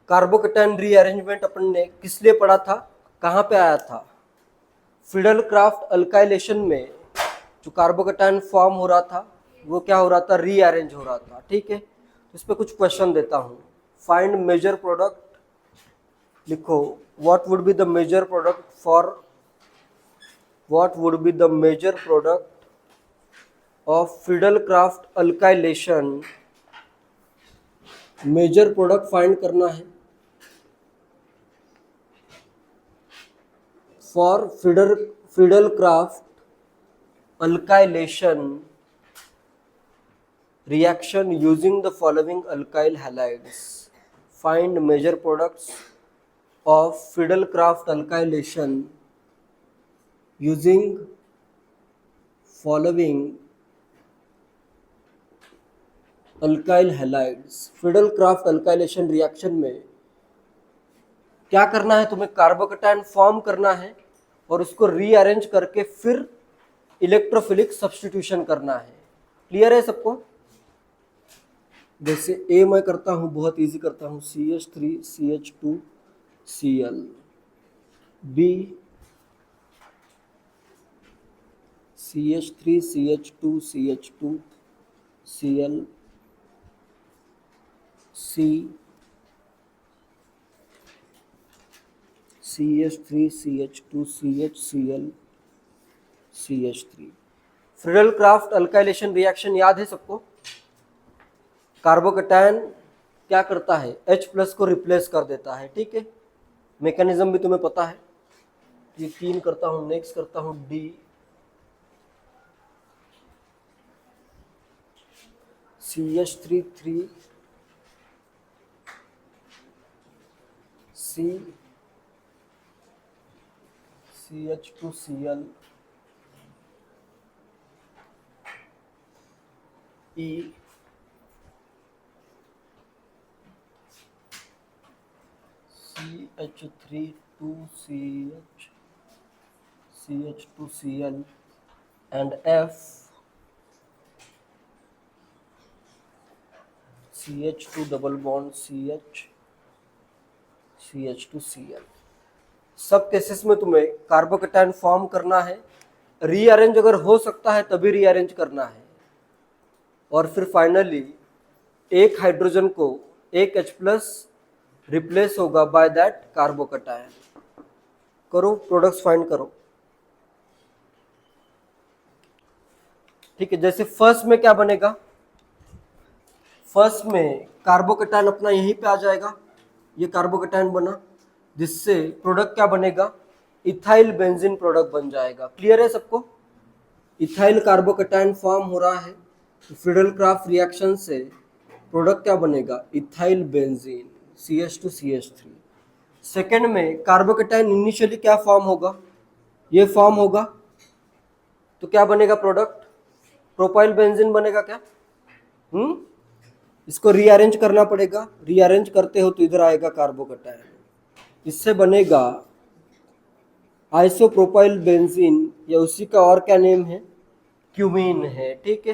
Carbocation rearrangement अपन ने किस लिए पढ़ा था, कहाँ पे आया था? फिडेलक्राफ्ट अल्काइलेशन में जो कार्बोकेटाइन फॉर्म हो रहा था वो क्या हो रहा था, रीअरेंज हो रहा था। ठीक है, तो इस पे कुछ क्वेश्चन देता हूँ। फाइंड मेजर प्रोडक्ट, लिखो what would be the major product for, what would be the major product of Friedel Crafts alkylation. Major product find करना है for Friedel Crafts alkylation reaction using the following alkyl halides. Find major products of Fidelcraft alkylation using following alkyl halides. Fidelcraft alkylation reaction में क्या करना है तुम्हें, carbocation form करना है और उसको रीअरेंज करके फिर इलेक्ट्रोफिलिक सब्स्टिट्यूशन करना है। क्लियर है सबको? जैसे ए मैं करता हूं, बहुत इजी करता हूं, CH3CH2Cl, बी CH3CH2CH2Cl, सी CH3CH2CHCl, CH3। फिडेलक्राफ्ट अल्काइलेशन रिएक्शन याद है सबको? कार्बोकेटाइन क्या करता है, H+ को रिप्लेस कर देता है। ठीक है, मैकेनिज्म भी तुम्हें पता है। ये 3 करता हूं, नेक्स्ट करता हूं D, CH3 C CH2Cl, E CH3 CH2Cl and F CH2 double bond CH2Cl। सब केसेस में तुम्हें कार्बोकेटाइन फॉर्म करना है, रीअरेंज अगर हो सकता है तभी रीअरेंज करना है, और फिर फाइनली एक हाइड्रोजन को एक H+ रिप्लेस होगा बाय दैट कार्बोकेटाइन। करो प्रोडक्ट्स फाइंड करो। ठीक है, जैसे फर्स्ट में क्या बनेगा, फर्स्ट में कार्बोकेटाइन अपना यहीं पे आ जाएगा, ये कार्बोकेटाइन बना, जिससे प्रोडक्ट क्या बनेगा, इथाइल बेंजीन प्रोडक्ट बन जाएगा। क्लियर है सबको? इथाइल कार्बोकेटाइन फॉर्म हो रहा है, फिडेलक्राफ्ट रिएक्शन से प्रोडक्ट क्या बनेगा, इथाइल बेंजीन, CH2CH3। सेकेंड में कार्बोकेटाइन इनिशियली क्या फॉर्म होगा, ये फॉर्म होगा, तो क्या बनेगा प्रोडक्ट, प्रोपाइल बेंजीन बनेगा क्या? इसको रीअरेंज करना पड़ेगा, रीअरेंज करते हो तो इधर आएगा कार्बोकेटाइन, इससे बनेगा आइसोप्रोपाइल बेंजीन, या उसी का और क्या नेम है, क्यूमीन है। ठीक है,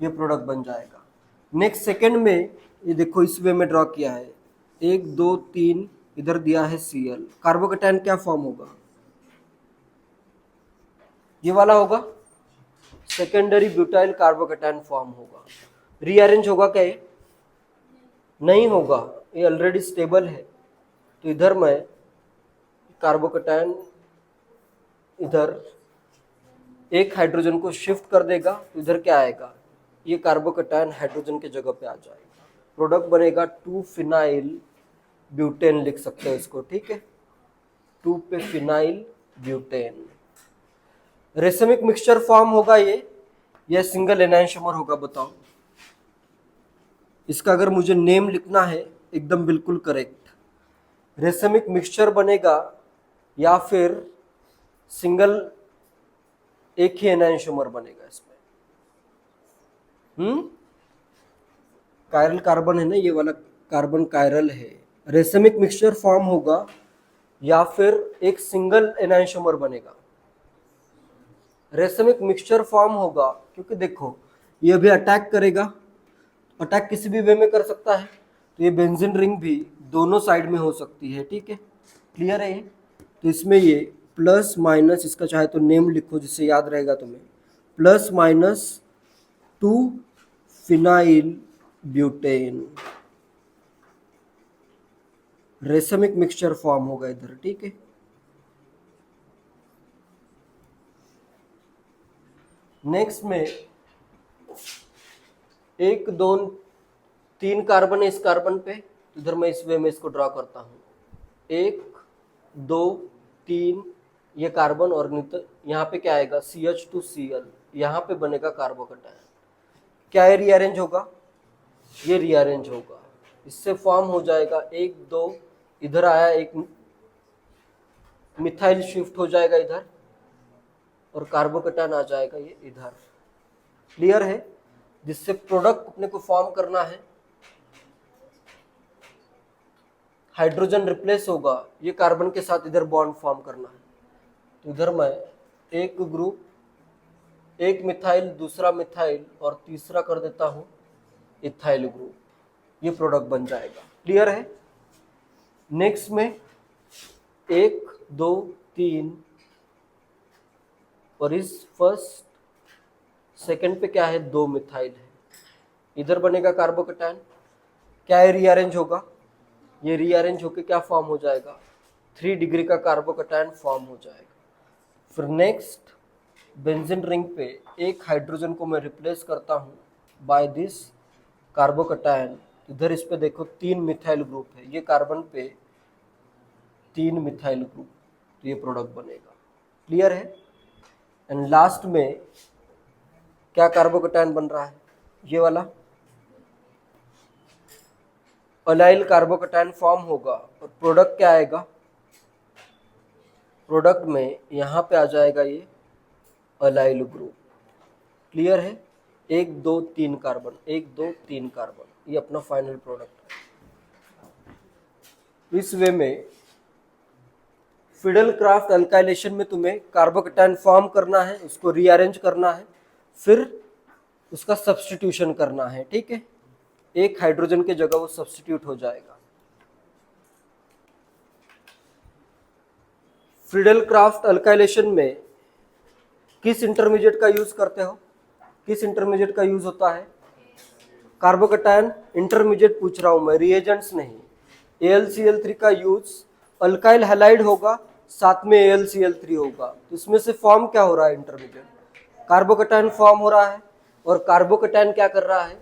ये प्रोडक्ट बन जाएगा। नेक्स्ट सेकेंड में ये देखो इस वे में ड्रॉ किया है, 1 2 3 इधर दिया है Cl, कार्बोकेटाइन क्या फॉर्म होगा, ये वाला होगा, सेकेंडरी ब्यूटाइल कार्बोकेटाइन फॉर्म होगा। रीअरेंज होगा क्या ये? नहीं होगा, ये ऑलरेडी स्टेबल है। तो इधर मैं कार्बोकेटाइन इधर एक हाइड्रोजन को शिफ्ट कर देगा, तो इधर क्या आएगा, ये कार्बोकेटाइन हाइड्रोजन के जगह पे आ जाएगा, प्रोडक्ट बनेगा 2 फिनाइल ब्यूटेन, लिख सकते हो इसको। ठीक है, 2 पे phenyl butane. Racemic mixture form होगा ये, या सिंगल एनाइंशोमर होगा, बताओ। इसका अगर मुझे नेम लिखना है एकदम बिल्कुल करेक्ट, रेसमिक मिक्सचर बनेगा या फिर सिंगल एक ही एनाइंशोमर बनेगा इसमें। कायरल कार्बन है ना, ये वाला कार्बन कायरल है। रेसमिक मिक्सचर फॉर्म होगा या फिर एक सिंगल एनाइंशोमर बनेगा। रेसमिक मिक्सचर फॉर्म होगा क्योंकि देखो ये भी अटैक करेगा, अटैक किसी भी वे में कर सकता है, तो ये बेंजीन रिंग भी दोनों साइड में हो सकती है, ठीक है, क्लियर है ये। तो इसमें ये प्लस माइनस, इसका चाहे तो नेम लिखो जिससे याद रहेगा तुम्हें, plus minus 2 phenyl butane, racemic mixture form होगा इधर, ठीक है। नेक्स्ट में 1 2 3 कार्बन है इस कार्बन पे, इधर मैं इस वे में इसको ड्रॉ करता हूँ, 1 2 3 ये कार्बन, और यहाँ पे क्या आएगा CH2Cl, यहाँ पे बनेगा कार्बोकैटायन। क्या ये रीअरेंज होगा? ये रीअरेंज होगा, इससे फॉर्म हो जाएगा 1 2, इधर आया एक मिथाइल शिफ्ट हो जाएगा इधर, और कार्बोकैटायन आ जाएगा ये इधर, क्लियर है। जिससे प्रोडक्ट अपने को फॉर्म करना है, हाइड्रोजन रिप्लेस होगा, ये कार्बन के साथ इधर बॉन्ड फॉर्म करना है। तो इधर मैं एक ग्रुप, एक मिथाइल, दूसरा मिथाइल, और तीसरा कर देता हूं इथाइल ग्रुप, ये प्रोडक्ट बन जाएगा, क्लियर है। नेक्स्ट में 1 2 3, और इस फर्स्ट सेकंड पे क्या है 2 मिथाइल है, इधर बनेगा कार्बोकैटायन। क्या ये रीअरेंज होगा? ये रीअरेंज होके क्या फॉर्म हो जाएगा 3 डिग्री का कार्बोकैटायन फॉर्म हो जाएगा। फिर नेक्स्ट बेंजीन रिंग पे एक हाइड्रोजन को मैं रिप्लेस करता हूँ बाय दिस कार्बोकैटायन, इधर इस पे देखो 3 मिथाइल ग्रुप है, ये कार्बन पे 3 मिथाइल ग्रुप, तो ये प्रोडक्ट बनेगा, क्लियर है। एंड लास्ट में क्या कार्बोकैटायन बन रहा है, ये वाला अलाइल कार्बोकैटायन फॉर्म होगा, और प्रोडक्ट क्या आएगा, प्रोडक्ट में यहाँ पे आ जाएगा ये अलाइल ग्रुप, क्लियर है। 1 2 3 कार्बन, 1 2 3 कार्बन, ये अपना फाइनल प्रोडक्ट है। इस वे में फिडेल क्राफ्ट अल्काइलेशन में तुम्हें कार्बोकैटायन फॉर्म करना है, उसको रीअरेंज करना है, फिर उसका सब्स्टिट्यूशन करना है, ठीक है। एक हाइड्रोजन के जगह वो सब्स्टिट्यूट हो जाएगा। फ्रीडल क्राफ्ट अल्काइलेशन में किस इंटरमीडिएट का यूज करते हो? किस इंटरमीडिएट का यूज होता है? कार्बोकैटायन इंटरमीडिएट पूछ रहा हूं मैं, रिएजेंट्स नहीं। AlCl3 का यूज अल्काइल हैलाइड होगा, साथ में AlCl3 होगा, तो इसमें से फॉर्म क्या हो रहा है इंटरमीडिएट? कार्बोकैटायन फॉर्म हो रहा है, और कार्बोकैटायन क्या कर रहा है?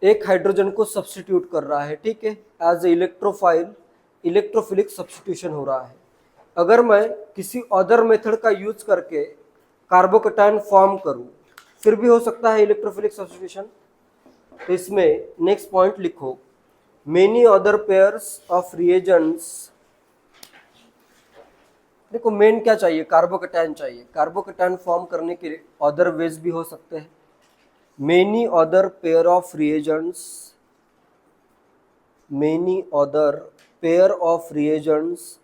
एक हाइड्रोजन को सब्स्टिट्यूट कर रहा है, ठीक है, as a electrophile, electrophilic substitution हो रहा है। अगर मैं किसी अदर मेथड का यूज करके कार्बोकैटायन फॉर्म करूं, फिर भी हो सकता है इलेक्ट्रोफिलिक सब्स्टिट्यूशन। तो इसमें नेक्स्ट पॉइंट लिखो, many other pairs of reagents. देखो मेन क्या चाहिए, कार्बोकैटायन चाहिए। कार्बोकैटायन फॉर्म करने के अदर वेज भी हो सकते हैं। Many other pair of reagents, many other pair of reagents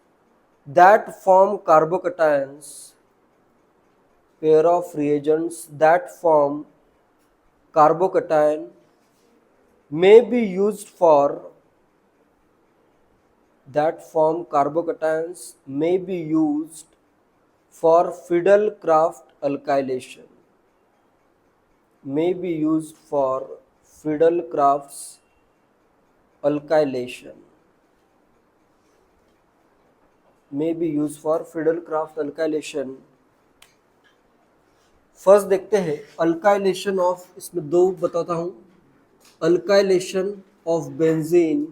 that form carbocations, pair of reagents that form carbocation may be used for, that form carbocations may be used for Friedel-Crafts alkylation, may be used for Friedel-Crafts alkylation, may be used for Friedel-Crafts alkylation। First देखते हैं alkylation of, इसमें 2 बताता हूं, alkylation of benzene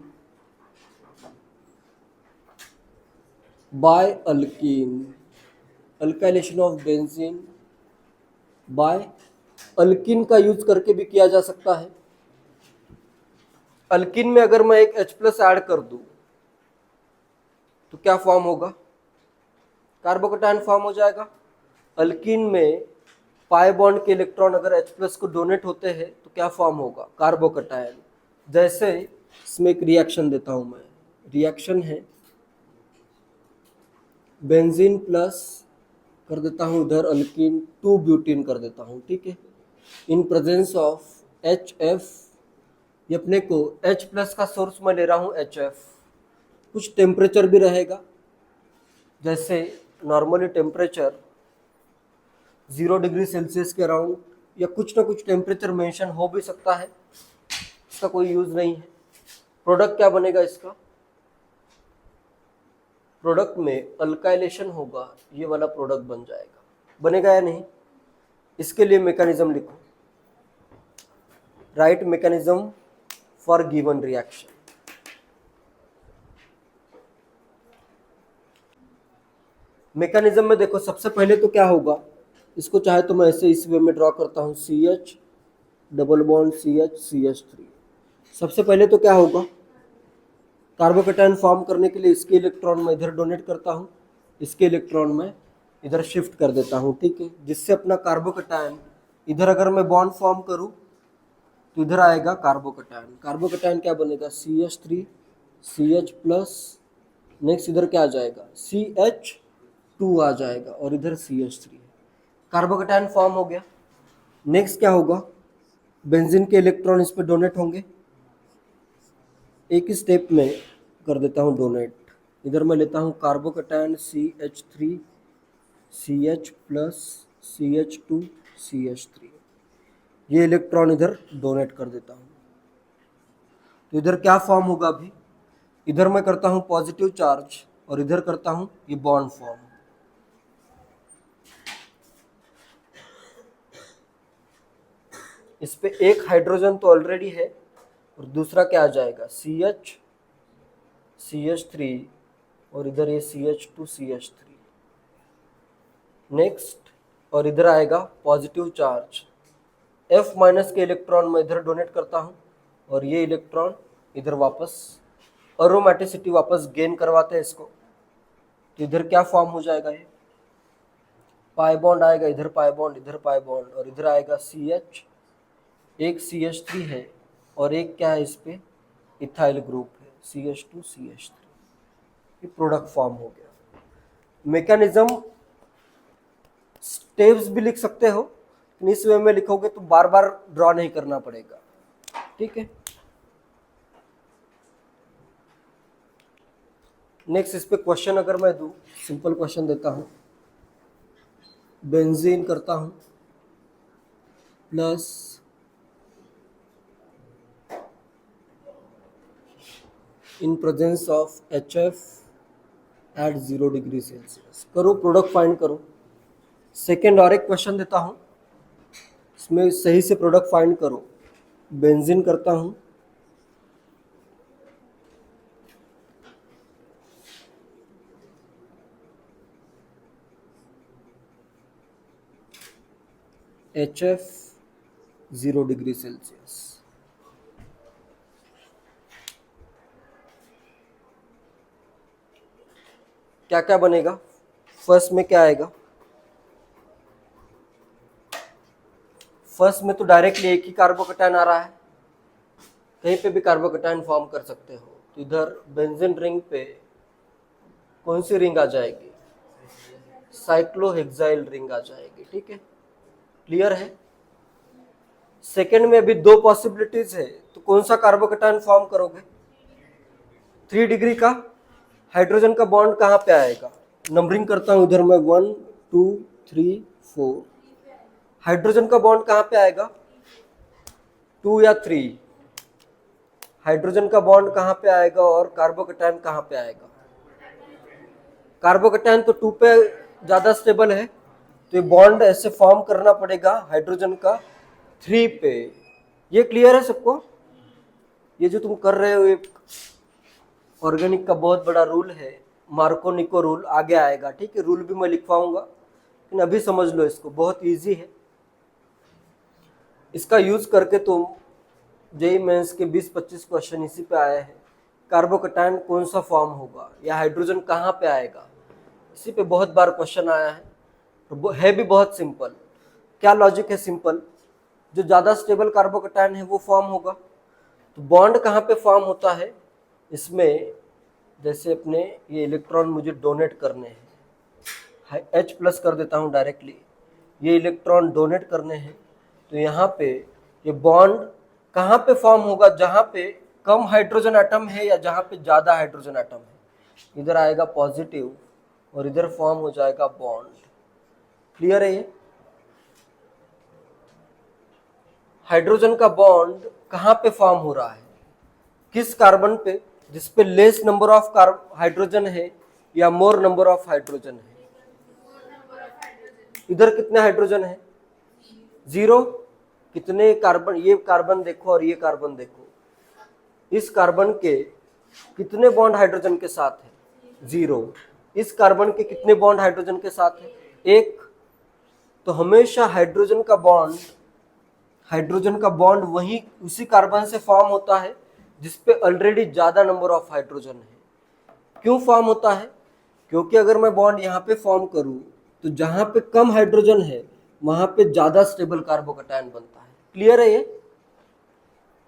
by alkene, alkylation of benzene by alkene का use करके भी किया जा सकता है। अल्कीन में अगर मैं एक H+ ऐड कर दूं तो क्या फॉर्म होगा? कार्बोकैटायन फॉर्म हो जाएगा। अल्कीन में पाई बॉन्ड के इलेक्ट्रॉन अगर H+ को डोनेट होते हैं तो क्या फॉर्म होगा? कार्बोकैटायन। जैसे इसमें एक रिएक्शन देता हूं मैं, रिएक्शन है बेंजीन प्लस कर देता हूं इधर अल्कीन 2 ब्यूटीन कर देता हूं, ठीक है, इन प्रेजेंस ऑफ HF। ये अपने को H+ का सोर्स मैं ले रहा हूं HF, कुछ टेम्परेचर भी रहेगा, जैसे नॉर्मली टेम्परेचर 0 डिग्री सेल्सियस के अराउंड या कुछ ना कुछ टेम्परेचर मेंशन हो भी सकता है, इसका कोई यूज नहीं है। प्रोडक्ट क्या बनेगा इसका? प्रोडक्ट में अल्काइलेशन होगा, ये वाला प्रोडक्ट बन जाएगा। बनेगा या नहीं? इसके लिए मैकेनिज्म लिखो, right mechanism for given reaction. Mechanism में देखो, सबसे पहले तो क्या होगा, इसको चाहे तो मैं ऐसे इस वे में ड्रॉ करता हूँ, CH double bond CH CH3। सबसे पहले तो क्या होगा, कार्बोकेटायन फॉर्म करने के लिए इसके इलेक्ट्रॉन मैं इधर डोनेट करता हूँ, इसके इलेक्ट्रॉन मैं इधर शिफ्ट कर देता हूँ, ठीक है, जिससे अपना कार्बोकेटायन इधर अगर मैं बॉन्ड फॉर्म करूँ तो इधर आएगा कार्बोकेटायन। कार्बोकेटायन क्या बनेगा, CH3 CH प्लस, नेक्स्ट इधर क्या आ जाएगा, CH2 आ जाएगा और इधर CH3 है। कार्बोकेटायन फॉर्म हो गया। नेक्स्ट क्या होगा, बेंजीन के इलेक्ट्रॉन इस पे डोनेट होंगे, एक ही स्टेप में कर देता हूँ डोनेट। इधर मैं लेता हूँ carbocation CH3 CH plus CH2 CH3, ये इलेक्ट्रॉन इधर डोनेट कर देता हूँ। तो इधर क्या फॉर्म होगा, अभी इधर मैं करता हूँ पॉजिटिव चार्ज और इधर करता हूँ ये बॉन्ड फॉर्म। इस पे एक हाइड्रोजन तो ऑलरेडी है और दूसरा क्या आ जाएगा, CH CH3 और इधर ये CH2 CH3। नेक्स्ट, और इधर आएगा पॉजिटिव चार्ज, F माइनस के इलेक्ट्रॉन मैं इधर डोनेट करता हूँ और ये इलेक्ट्रॉन इधर वापस एरोमेटिसिटी वापस गेन करवाते हैं इसको। तो इधर क्या फॉर्म हो जाएगा, ये पाई बॉन्ड आएगा, इधर पाई बॉन्ड इधर पाई बॉन्ड और इधर आएगा CH, एक CH3 है और एक क्या है, इस पे इथाइल ग्रुप है CH2 CH3। ये प्रोडक्ट फॉर्म हो गया। मैकेनिज्म स्टेप्स भी लिख सकते हो, इस वे में लिखोगे तो बार बार ड्रॉ नहीं करना पड़ेगा, ठीक है। नेक्स्ट, इस पे क्वेश्चन अगर मैं दूं, सिंपल क्वेश्चन देता हूं, बेंजीन करता हूं plus in presence of HF at 0 degree Celsius, करो प्रोडक्ट फाइंड करो। सेकेंड और एक क्वेश्चन देता हूं, इसमें सही से प्रोडक्ट फाइंड करो। बेंजीन करता हूं HF 0 डिग्री सेल्सियस, क्या क्या बनेगा, फर्स्ट में क्या आएगा, फर्स्ट में तो डायरेक्टली एक ही कार्बोकेटायन आ रहा है, कहीं पे भी कार्बोकेटायन फॉर्म कर सकते हो। तो इधर बेंजीन रिंग पे कौन सी रिंग आ जाएगी, साइक्लोहेक्साइल रिंग आ जाएगी, ठीक है, क्लियर है। सेकेंड में भी दो पॉसिबिलिटीज है, तो कौन सा कार्बोकेटायन फॉर्म करोगे, 3 डिग्री का हाइड्रोजन का बॉन्ड कहाँ पे आएगा, नंबरिंग करता हूं इधर मैं 1 2 3 4, हाइड्रोजन का बॉन्ड कहाँ पे आएगा, 2 या 3, हाइड्रोजन का बॉन्ड कहाँ पे आएगा और कार्बोकेटायन कहाँ पे आएगा। कार्बोकेटायन तो 2 पे ज्यादा स्टेबल है, तो ये बॉन्ड ऐसे फॉर्म करना पड़ेगा हाइड्रोजन का 3 पे। ये क्लियर है सबको, ये जो तुम कर रहे हो ये ऑर्गेनिक का बहुत बड़ा रूल है, मार्को-निको रूल, आगे आएगा, ठीक है, रूल भी मैं लिखवाऊंगा, लेकिन अभी समझ लो इसको, बहुत इजी है। इसका यूज करके तुम जेईई मेंस के 20-25 क्वेश्चन इसी पे आए हैं, कार्बोकेटायन कौन सा फॉर्म होगा या हाइड्रोजन कहाँ पे आएगा, इसी पे बहुत बार क्वेश्चन आया है, तो है भी बहुत सिंपल। क्या लॉजिक है, सिंपल, जो ज़्यादा स्टेबल कार्बोकेटायन है वो फॉर्म होगा। तो बॉन्ड कहाँ पे फॉर्म होता है, इसमें जैसे अपने ये इलेक्ट्रॉन मुझे डोनेट करने हैं, H प्लस कर देता हूँ डायरेक्टली, ये इलेक्ट्रॉन डोनेट करने हैं, तो यहाँ पे ये बॉन्ड कहाँ पे फॉर्म होगा, जहाँ पे कम हाइड्रोजन एटम है या जहाँ पे ज़्यादा हाइड्रोजन एटम है, इधर आएगा पॉजिटिव और इधर फॉर्म हो जाएगा बॉन्ड। क्लियर है ये? हाइड्रोजन का बॉन्ड कहाँ पे फॉर्म हो रहा है, किस कार्बन पे, जिस पे लेस नंबर ऑफ हाइड्रोजन है या मोर नंबर ऑफ हाइड्रोजन है? इधर कितने हाइड्रोजन है? 0। कितने कार्बन, ये कार्बन देखो और ये कार्बन देखो, इस कार्बन के कितने बॉन्ड हाइड्रोजन के साथ है? 0। इस कार्बन के कितने बॉन्ड हाइड्रोजन के साथ है? 1। तो हमेशा हाइड्रोजन का बॉन्ड वही उसी कार्बन से फॉर्म होता है जिसपे ऑलरेडी ज्यादा नंबर ऑफ हाइड्रोजन है। क्यों फॉर्म होता है? क्योंकि अगर मैं बॉन्ड यहाँ पे फॉर्म करूं तो जहां पे कम हाइड्रोजन है वहां पे ज्यादा स्टेबल कार्बोकैटायन बनता है। क्लियर है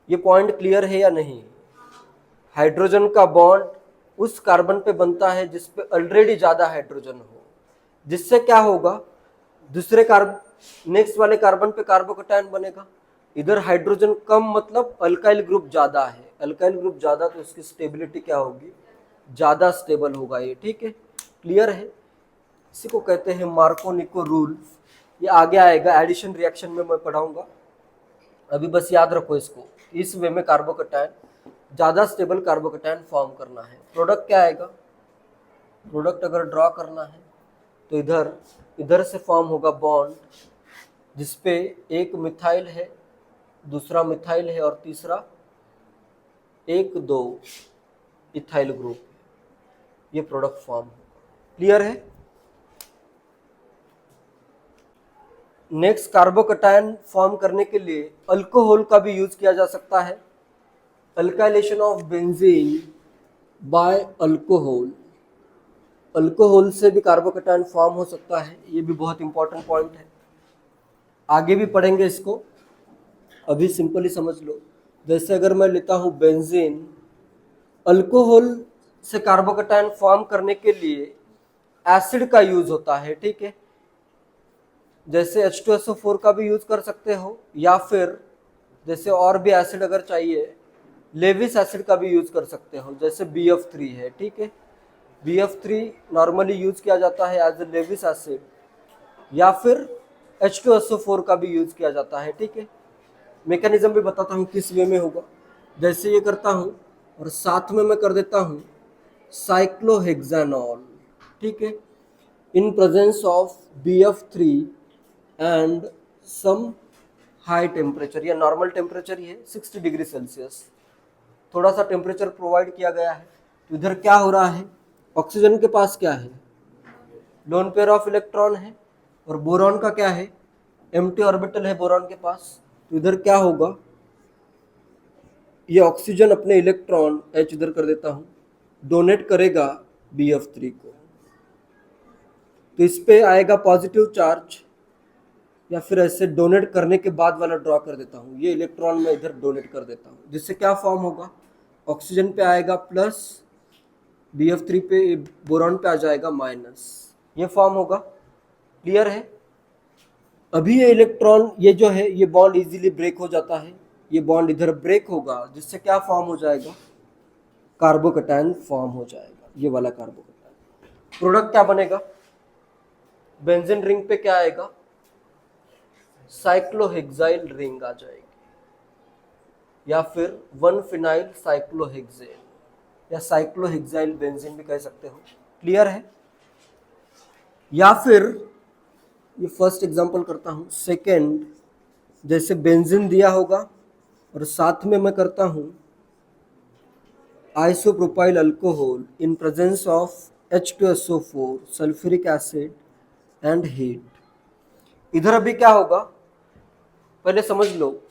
ये पॉइंट क्लियर है या नहीं? हाइड्रोजन का बॉन्ड उस कार्बन पे बनता है जिस पे ऑलरेडी ज्यादा हाइड्रोजन हो, जिससे क्या होगा, दूसरे नेक्स्ट वाले कार्बन पे कार्बोकैटायन बनेगा। इधर हाइड्रोजन कम मतलब अल्काइल ग्रुप ज्यादा है, अल्काइल ग्रुप ज्यादा तो उसकी स्टेबिलिटी क्या होगी, ज्यादा स्टेबल होगा ये। ठीक है, क्लियर है? इसी को कहते हैं मार्कोनिको रूल। ये आगे आएगा एडिशन रिएक्शन में मैं पढ़ाऊंगा, अभी बस याद रखो इसको। इस वे में कार्बोकैटायन, ज्यादा स्टेबल कार्बोकैटायन फॉर्म करना है। प्रोडक्ट क्या आएगा? प्रोडक्ट अगर ड्रॉ करना है तो इधर से फॉर्म होगा बॉन्ड जिसपे एक मिथाइल है, दूसरा मिथाइल है और तीसरा 1-2 इथाइल ग्रुप है। ये प्रोडक्ट फॉर्म होगा। क्लियर है? नेक्स्ट, कार्बोकैटायन फॉर्म करने के लिए अल्कोहल का भी यूज किया जा सकता है। Alkylation of benzene by alcohol, alcohol से भी कार्बोकैटायन फॉर्म हो सकता है। ये भी बहुत इंपॉर्टेंट पॉइंट है, आगे भी पढ़ेंगे इसको, अभी सिंपली समझ लो। जैसे अगर मैं लेता हूं बेंजीन, अल्कोहल से कार्बोकैटायन फॉर्म करने के लिए एसिड का यूज होता है। ठीक है, जैसे H2SO4 का भी यूज कर सकते हो, या फिर जैसे और भी एसिड अगर चाहिए, लेविस एसिड का भी यूज कर सकते हो, जैसे BF3 है। ठीक है, BF3 नॉर्मली यूज किया जाता है एज ए लेविस एसिड, या फिर H2SO4 का भी यूज किया जाता है। ठीक है, मैकेनिज्म भी बताता हूँ किस वे में होगा। जैसे ये करता हूँ और साथ में मैं कर देता हूँ साइक्लोहेक्सानॉल। ठीक है, in presence of BF3 and some high temperature, या नॉर्मल टेम्परेचर ही है 60 डिग्री सेल्सियस, थोड़ा सा टेम्परेचर प्रोवाइड किया गया है। तो इधर क्या हो रहा है, ऑक्सीजन के पास क्या है, लोन पेयर ऑफ इलेक्ट्रॉन है, और बोरॉन का क्या है, एम्प्टी ऑर्बिटल है बोरॉन के पास। तो इधर क्या होगा, ये ऑक्सीजन अपने इलेक्ट्रॉन H इधर कर देता हूं, डोनेट करेगा BF3 को, तो इस पे आएगा पॉजिटिव चार्ज, या फिर ऐसे डोनेट करने के बाद वाला ड्रॉ कर देता हूँ, ये इलेक्ट्रॉन मैं इधर डोनेट कर देता हूँ, जिससे क्या फॉर्म होगा, ऑक्सीजन पे आएगा प्लस, BF3 पे बोरॉन पे आ जाएगा माइनस, ये फॉर्म होगा। क्लियर है? अभी ये इलेक्ट्रॉन, ये जो है ये बॉन्ड इजीली ब्रेक हो जाता है, ये बॉन्ड इधर ब्रेक होगा, जिससे क्या फॉर्म हो जाएगा, कार्बोकैटायन फॉर्म हो जाएगा, ये वाला कार्बोकैटायन। प्रोडक्ट क्या बनेगा, बेंजीन रिंग पे क्या आएगा, साइक्लोहेक्साइल रिंग आ जाएगी, या फिर 1-फिनाइल साइक्लोहेक्सेन, या साइक्लोहेक्साइल बेंजीन भी कह सकते हो। क्लियर है? या फिर ये फर्स्ट एग्जांपल करता हूं, सेकंड, जैसे बेंजीन दिया होगा और साथ में मैं करता हूं isopropyl alcohol in presence of H2SO4, sulphuric acid and heat. इधर अभी क्या होगा, पहले समझ लो,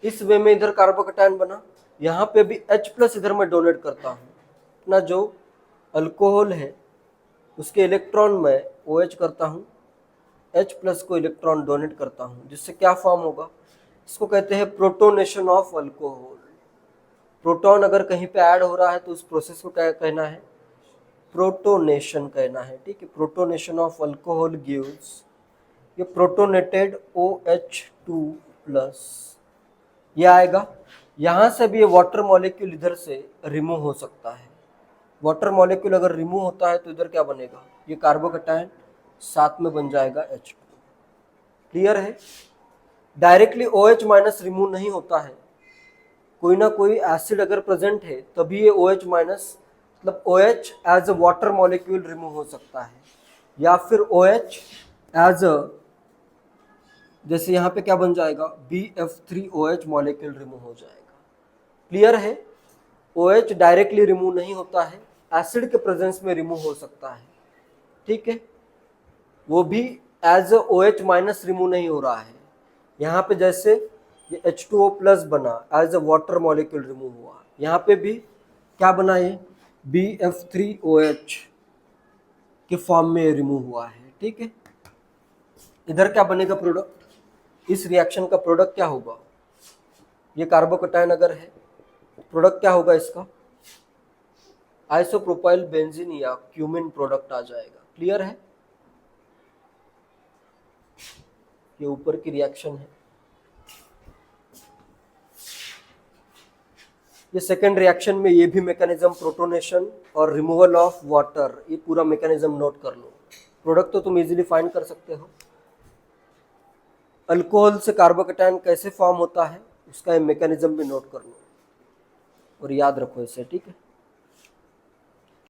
इस वे में इधर कार्बोकैटायन बना, यहाँ पे भी H+ इधर मैं डोनेट करता हूँ, अपना जो अल्कोहल है उसके इलेक्ट्रॉन में OH करता हूँ, H+ को इलेक्ट्रॉन डोनेट करता हूँ, जिससे क्या फॉर्म होगा, इसको कहते हैं प्रोटोनेशन ऑफ अल्कोहल। प्रोटॉन अगर कहीं पे ऐड हो रहा है तो उस प्रोसेस को क्या कहना है, प्रोटोनेशन कहना है। ठीक है, प्रोटोनेशन ऑफ अल्कोहल गिव्स, ये प्रोटोनेटेड OH2+, ये आएगा। यहाँ से भी ये वाटर मॉलिक्यूल इधर से रिमूव हो सकता है, वाटर मॉलिक्यूल अगर रिमूव होता है तो इधर क्या बनेगा, ये कार्बोकैटायन साथ में बन जाएगा H2। क्लियर है। डायरेक्टली OH माइनस रिमूव नहीं होता है, कोई ना कोई एसिड अगर प्रेजेंट है तभी ये OH माइनस मतलब OH as a water molecule remove हो सकता है, या फिर OH एज अ, जैसे यहाँ पे क्या बन जाएगा, BF3OH मॉलिक्यूल रिमूव हो जाएगा। क्लियर है। OH डायरेक्टली रिमूव नहीं होता है, एसिड के प्रेजेंस में रिमूव हो सकता है। ठीक है, वो भी as a OH minus remove नहीं हो रहा है। यहाँ पे जैसे ये H2O प्लस बना, as a water molecule remove हुआ, यहाँ पे भी क्या बना, ये BF3OH के फॉर्म में रिमूव हुआ है। ठीक है, इधर क्या बनेगा प्रोडक्ट, इस रिएक्शन का प्रोडक्ट क्या होगा, ये कार्बोकैटायन अगर है, प्रोडक्ट क्या होगा इसका, आइसोप्रोपाइल बेंजीन या क्यूमिन प्रोडक्ट आ जाएगा। क्लियर है। ये ऊपर की रिएक्शन है। ये सेकेंड रिएक्शन में ये भी मैकेनिज्म प्रोटोनेशन और रिमूवल ऑफ वाटर, ये पूरा मैकेनिज्म नोट कर लो। प्रोडक्ट तो तुम इजीली फाइंड कर सकते हो। अल्कोहल से कार्बोकैटायन कैसे फॉर्म होता है उसका मैकेनिज्म भी नोट कर लो और याद रखो इसे। ठीक है।